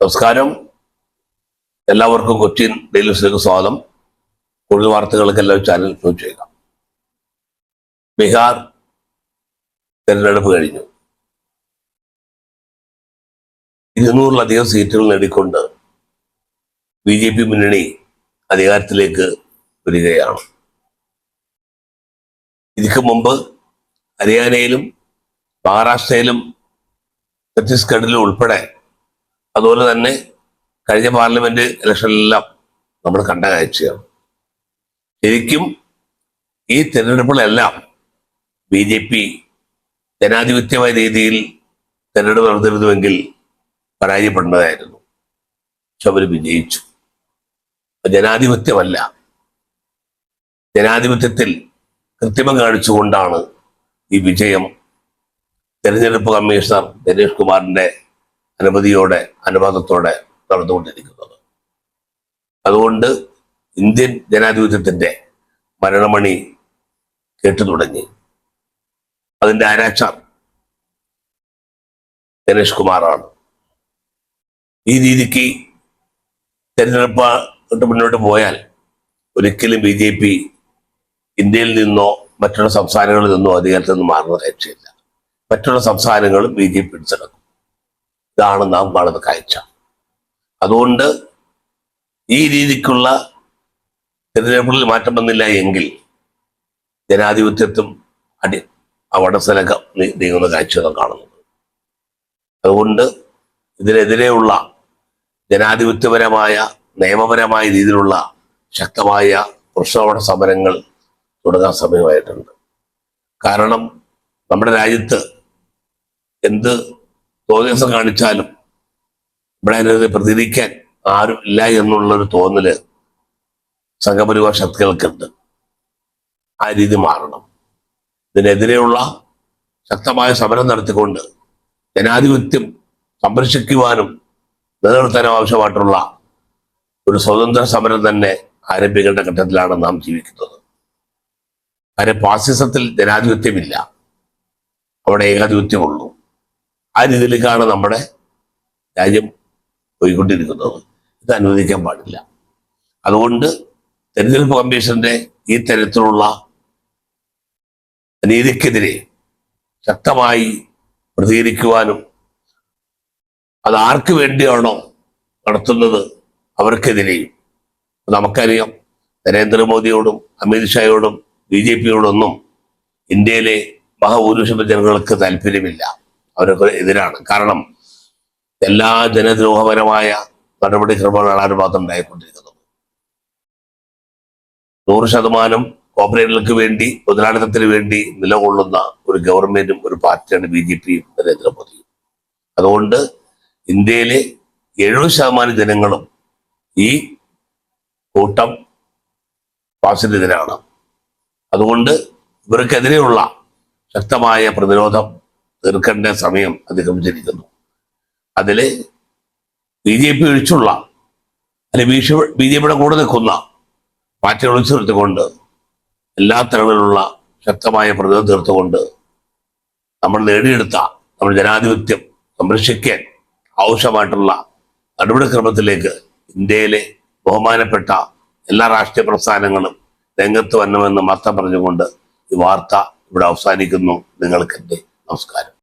നമസ്കാരം. എല്ലാവർക്കും കൊച്ചിൻ ഡെയിലി ന്യൂസിലേക്ക് സ്വാഗതം. കൂടുതൽ വാർത്തകൾക്ക് എല്ലാവരും ചാനൽ സബ്സ്ക്രൈബ് ചെയ്യുക. ബീഹാർ തെരഞ്ഞെടുപ്പ് കഴിഞ്ഞു. 200-ലധികം സീറ്റുകൾ നേടിക്കൊണ്ട് BJP മുന്നണി അധികാരത്തിലേക്ക് വരികയാണ്. ഇതിക്ക് മുമ്പ് ഹരിയാനയിലും മഹാരാഷ്ട്രയിലും ഛത്തീസ്ഗഡിലും ഉൾപ്പെടെ, അതുപോലെ തന്നെ കഴിഞ്ഞ പാർലമെന്റ് ഇലക്ഷനിലെല്ലാം നമ്മൾ കണ്ട കാഴ്ചയാണ്. ശരിക്കും ഈ തെരഞ്ഞെടുപ്പുകളെല്ലാം BJP ജനാധിപത്യമായ രീതിയിൽ തെരഞ്ഞെടുപ്പ് നടത്തിയിരുന്നുവെങ്കിൽ പരാജയപ്പെടേണ്ടതായിരുന്നു. പക്ഷെ അവർ വിജയിച്ചു. ജനാധിപത്യമല്ല, ജനാധിപത്യത്തിൽ കൃത്രിമം കാണിച്ചുകൊണ്ടാണ് ഈ വിജയം തെരഞ്ഞെടുപ്പ് കമ്മീഷണർ ദിനേഷ് കുമാറിന്റെ അനുവാദത്തോടെ നടന്നുകൊണ്ടിരിക്കുന്നത്. അതുകൊണ്ട് ഇന്ത്യൻ ജനാധിപത്യത്തിന്റെ മരണമണി കേട്ടു തുടങ്ങി. അതിന്റെ ആരാച്ചാർ ദിനേഷ് കുമാറാണ്. ഈ രീതിക്ക് തെരഞ്ഞെടുപ്പ് മുന്നോട്ട് പോയാൽ ഒരിക്കലും BJP ഇന്ത്യയിൽ നിന്നോ മറ്റുള്ള സംസ്ഥാനങ്ങളിൽ നിന്നോ അധികാരത്തിൽ നിന്ന് മാറുന്ന കാഴ്ചയില്ല. മറ്റുള്ള സംസ്ഥാനങ്ങളും BJP പിടിച്ചെടുക്കും. ഇതാണ് നാം കാണുന്ന കാഴ്ച. അതുകൊണ്ട് ഈ രീതിക്കുള്ള തെരഞ്ഞെടുപ്പുകളിൽ മാറ്റം വന്നില്ല എങ്കിൽ ജനാധിപത്യത്വം വടസലകം നീങ്ങുന്ന കാഴ്ചകൾ കാണുന്നത്. അതുകൊണ്ട് ഇതിനെതിരെയുള്ള ജനാധിപത്യപരമായ നിയമപരമായ രീതിയിലുള്ള ശക്തമായ പ്രക്ഷോഭ സമരങ്ങൾ തുടങ്ങാൻ സമയമായിട്ടുണ്ട്. കാരണം നമ്മുടെ രാജ്യത്ത് എന്ത് തോന്നിയസം കാണിച്ചാലും ഇവിടെ അതിനെതിരെ പ്രതികരിക്കാൻ ആരും ഇല്ല എന്നുള്ളൊരു തോന്നല് സംഘപരിവാർ ശക്തികൾക്കുണ്ട്. ആ രീതി മാറണം. ഇതിനെതിരെയുള്ള ശക്തമായ സമരം നടത്തിക്കൊണ്ട് ജനാധിപത്യം സംരക്ഷിക്കുവാനും നിലനിർത്താനും ആവശ്യമായിട്ടുള്ള ഒരു സ്വതന്ത്ര സമരം തന്നെ ആരംഭിക്കേണ്ട ഘട്ടത്തിലാണ് നാം ജീവിക്കുന്നത്. കാര്യം ഫാസിസത്തിൽ ജനാധിപത്യമില്ല, അവിടെ ഏകാധിപത്യമുള്ളൂ. ആ രീതിയിലേക്കാണ് നമ്മുടെ രാജ്യം പോയിക്കൊണ്ടിരിക്കുന്നത്. ഇത് അനുവദിക്കാൻ പാടില്ല. അതുകൊണ്ട് തെരഞ്ഞെടുപ്പ് കമ്മീഷന്റെ ഈ തരത്തിലുള്ള അനീതിക്കെതിരെ ശക്തമായി പ്രതികരിക്കുവാനും അത് ആർക്ക് വേണ്ടിയാണോ നടത്തുന്നത് അവർക്കെതിരെയും, നമുക്കറിയാം നരേന്ദ്രമോദിയോടും അമിത്ഷായോടും BJPയോടൊന്നും ഇന്ത്യയിലെ ബഹുഭൂരിപക്ഷം ജനങ്ങൾക്ക് താല്പര്യമില്ല. അവരൊക്കെ എതിരാണ്. കാരണം എല്ലാ ജനദ്രോഹപരമായ നടപടിക്രമങ്ങളാണ് അവരുടെ ഭാഗത്ത് ഉണ്ടായിക്കൊണ്ടിരിക്കുന്നത്. 100% കോർപ്പറേറ്റുകൾക്ക് വേണ്ടി, മുതലാളിത്തത്തിന് വേണ്ടി നിലകൊള്ളുന്ന ഒരു ഗവൺമെന്റും ഒരു പാർട്ടിയാണ് BJPയും നരേന്ദ്രമോദിയും. അതുകൊണ്ട് ഇന്ത്യയിലെ 70% ജനങ്ങളും ഈ കൂട്ടം ഫാസിസത്തിനെതിരാണ്. അതുകൊണ്ട് ഇവർക്കെതിരെയുള്ള ശക്തമായ പ്രതിരോധം തീർക്കേണ്ട സമയം അതിക്രമിച്ചിരിക്കുന്നു. അതില് BJP ഒഴിച്ചുള്ള അല്ലെങ്കിൽ BJPയുടെ കൂടെ നിൽക്കുന്ന പാർട്ടികൾ ഒഴിച്ചു നിർത്തിക്കൊണ്ട് എല്ലാ തരത്തിലുള്ള ശക്തമായ പ്രതിരോധം തീർത്തുകൊണ്ട് നമ്മൾ നേടിയെടുത്ത നമ്മുടെ ജനാധിപത്യം സംരക്ഷിക്കാൻ ആവശ്യമായിട്ടുള്ള നടപടിക്രമത്തിലേക്ക് ഇന്ത്യയിലെ ബഹുമാനപ്പെട്ട എല്ലാ രാഷ്ട്രീയ പ്രസ്ഥാനങ്ങളും രംഗത്ത് വരണമെന്ന് മാത്രം പറഞ്ഞുകൊണ്ട് ഈ വാർത്ത ഇവിടെ അവസാനിക്കുന്നു. നിങ്ങൾക്ക് എൻ്റെ നമസ്കാരം.